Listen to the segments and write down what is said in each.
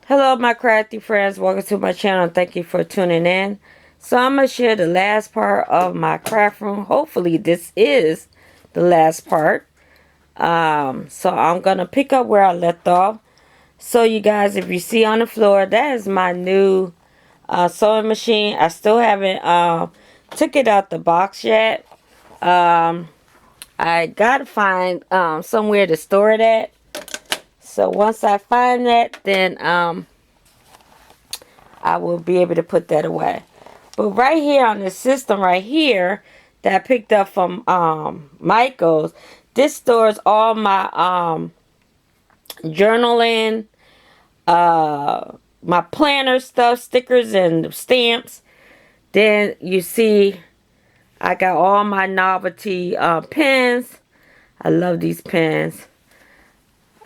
Hello, my crafty friends. Welcome to my channel. Thank you for tuning in. So I'm going to share the last part of my craft room. Hopefully this is the last part. So I'm going to pick up where I left off. So you guys, if you see on the floor, that is my new sewing machine. I still haven't took it out the box yet. I got to find somewhere to store it at. So once I find that, then I will be able to put that away. But right here on this system right here that I picked up from Michael's, this stores all my journaling, my planner stuff, stickers and stamps. Then you see I got all my novelty pens. I love these pens.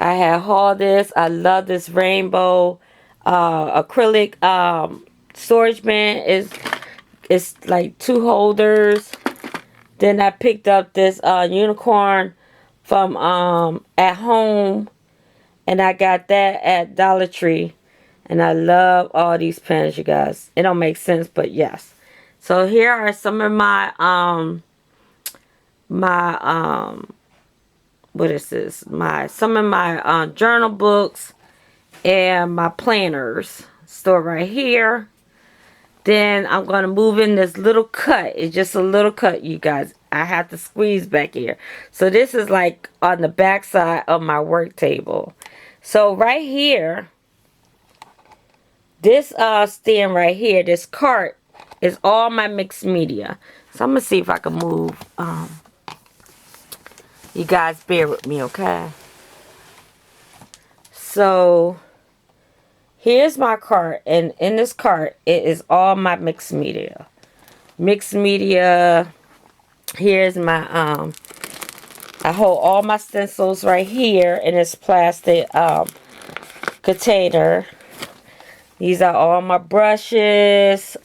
I have all this. I love this rainbow acrylic storage bin. It's like 2 holders. Then I picked up this unicorn from At Home, and I got that at Dollar Tree. And I love all these pens, you guys. It don't make sense, but yes. So here are some of my what is this? Some of my journal books and my planners stored right here. Then I'm going to move in this little cut. It's just a little cut, you guys. I have to squeeze back here. So this is like on the back side of my work table. So right here, this stand right here, this cart is all my mixed media. So I'm going to see if I can move. You guys bear with me, okay? So here's my cart, and in this cart, it is all my mixed media. Mixed media. Here's my, I hold all my stencils right here in this plastic container. These are all my brushes,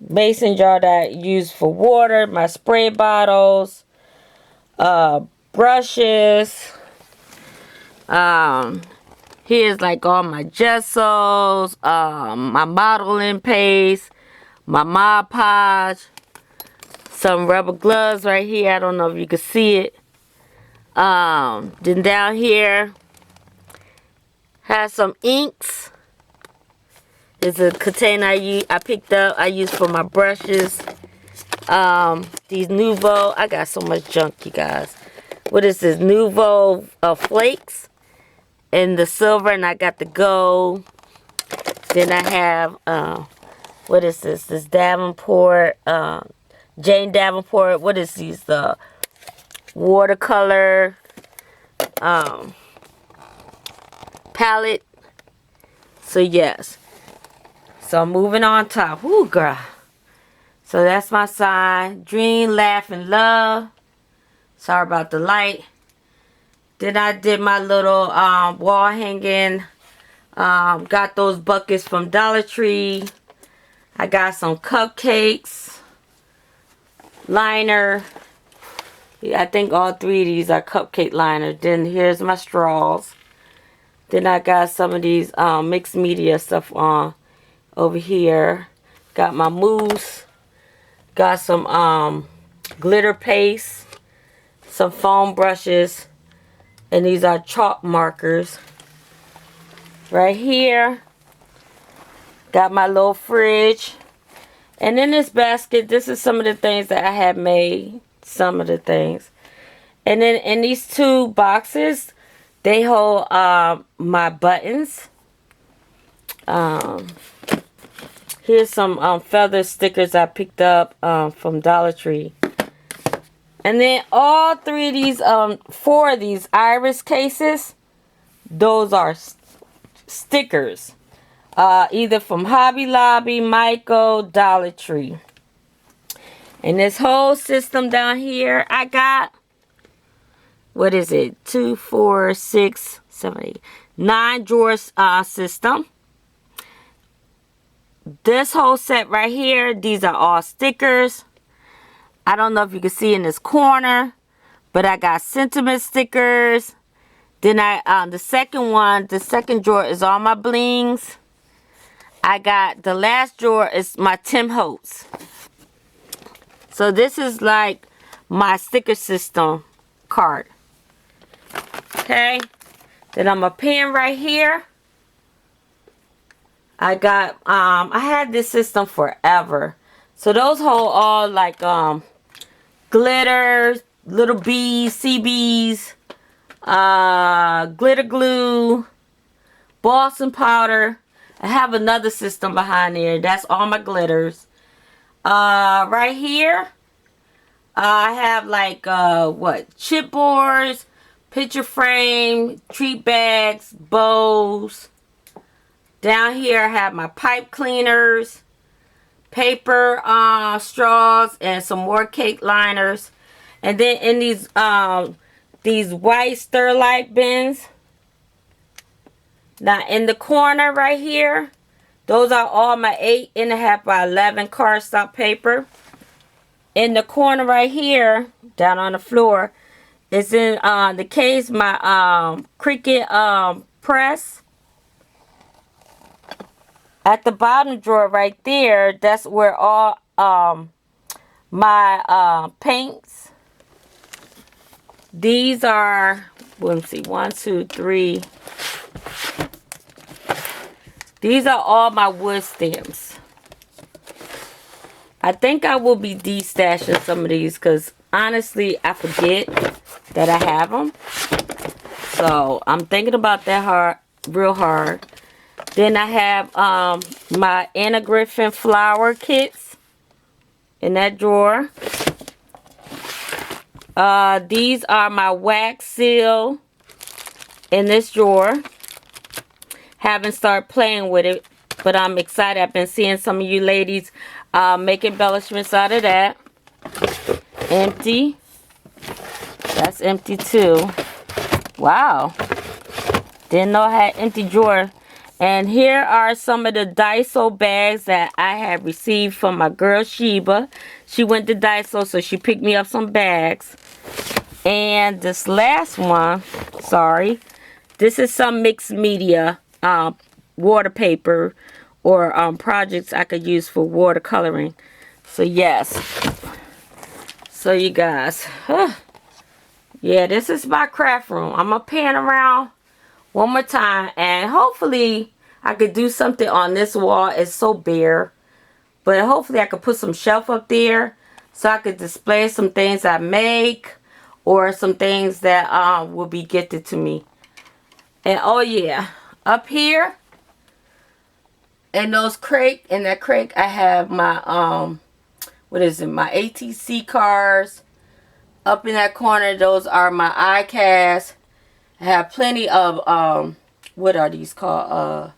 mason jar that I use for water, my spray bottles, brushes. Here's like all my gessos, my modeling paste, my Mod Podge, some rubber gloves right here. I don't know if you can see it. Then down here has some inks. It's a container I picked up. I use for my brushes. These Nuvo. I got so much junk, you guys. What is this? Nuvo flakes. And the silver, and I got the gold. Then I have, what is this? This Davenport, Jane Davenport. What is these? The watercolor palette. So, yes. So, moving on top. Whoo, girl. So, that's my sign. Dream, laugh, and love. Sorry about the light. Then I did my little wall hanging. Got those buckets from Dollar Tree. I got some cupcakes. Liner. Yeah, I think all 3 of these are cupcake liners. Then here's my straws. Then I got some of these mixed media stuff on over here. Got my mousse. Got some glitter paste. Some foam brushes. And these are chalk markers. Right here. Got my little fridge. And in this basket, this is some of the things that I have made. Some of the things. And then in these 2 boxes, they hold my buttons. Here's some feather stickers I picked up from Dollar Tree. And then all 3 of these, 4 of these iris cases, those are stickers. Either from Hobby Lobby, Michael, Dollar Tree. And this whole system down here, I got, what is it? 2, 4, 6, 7, 8, 9 drawers system. This whole set right here, these are all stickers. I don't know if you can see in this corner, but I got sentiment stickers. Then the second drawer is all my blings. I got the last drawer is my Tim Holtz. So this is like my sticker system card. Okay. Then I'm a pen right here. I got I had this system forever. So those hold all like glitter, little bees, CBs, glitter glue, Boston powder. I have another system behind there. That's all my glitters. Right here, I have like chipboards, picture frame, treat bags, bows. Down here I have my pipe cleaners, paper straws, and some more cake liners. And then in these white Sterlite bins. Now in the corner right here, those are all my 8.5 by 11 cardstock paper. In the corner right here, down on the floor, is in the case my Cricut press. At the bottom drawer right there, that's where all my paints. These are, let me see, 1, 2, 3. These are all my wood stamps. I think I will be destashing some of these because honestly, I forget that I have them. So I'm thinking about that real hard. Then I have my Anna Griffin flower kits in that drawer. These are my wax seal in this drawer. Haven't started playing with it, but I'm excited. I've been seeing some of you ladies make embellishments out of that. Empty. That's empty too. Wow. Didn't know I had empty drawer. And here are some of the Daiso bags that I have received from my girl Sheba. She went to Daiso, so she picked me up some bags. And this last one, sorry, this is some mixed media water paper or projects I could use for watercoloring. So yes. So you guys, yeah, this is my craft room. I'm gonna pan around one more time, and hopefully I could do something on this wall. It's so bare, but hopefully I could put some shelf up there so I could display some things I make or some things that will be gifted to me. And oh yeah, up here in that crate I have my what is it, my ATC cars. Up in that corner, those are my iCast. I have plenty of what are these called?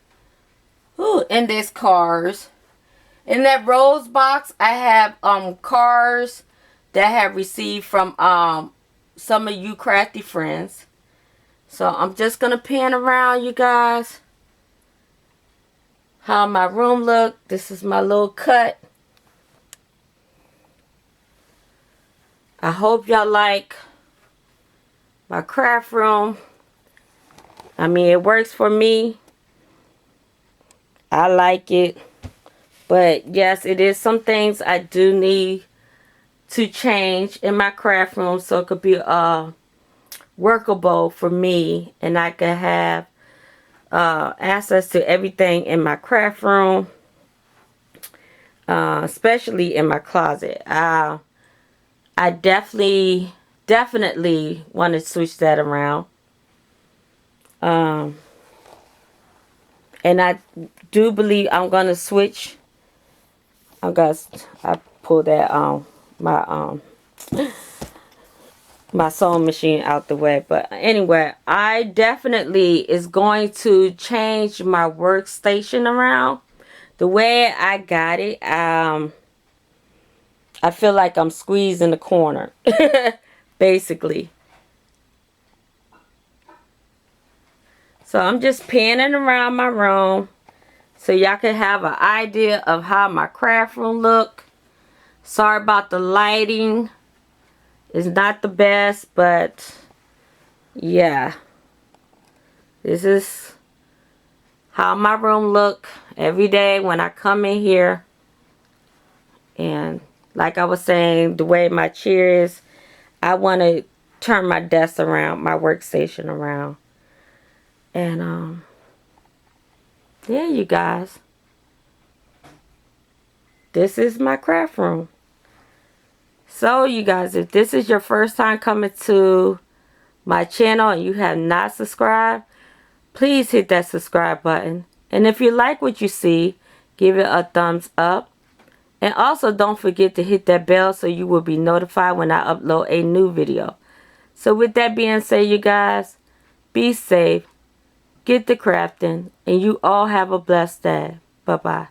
Index cards. In that rose box, I have cards that I have received from some of you crafty friends. So I'm just gonna pan around, you guys, how my room look. This is my little cut. I hope y'all like my craft room. I mean, it works for me. I like it. But yes, it is some things I do need to change in my craft room so it could be workable for me, and I could have access to everything in my craft room, especially in my closet. I definitely want to switch that around. And I do believe I'm gonna switch. I pulled that my sewing machine out the way. But anyway, I definitely is going to change my workstation around. The way I got it, I feel like I'm squeezed in the corner, basically. So I'm just panning around my room so y'all can have an idea of how my craft room look. Sorry about the lighting. It's not the best, but yeah. This is how my room look every day when I come in here. And like I was saying, the way my chair is, I want to turn my desk around, my workstation around. And yeah, you guys, this is my craft room. So you guys, if this is your first time coming to my channel and you have not subscribed, please hit that subscribe button. And if you like what you see, give it a thumbs up. And also don't forget to hit that bell so you will be notified when I upload a new video. So with that being said, you guys, be safe, get the crafting, and you all have a blessed day. Bye-bye.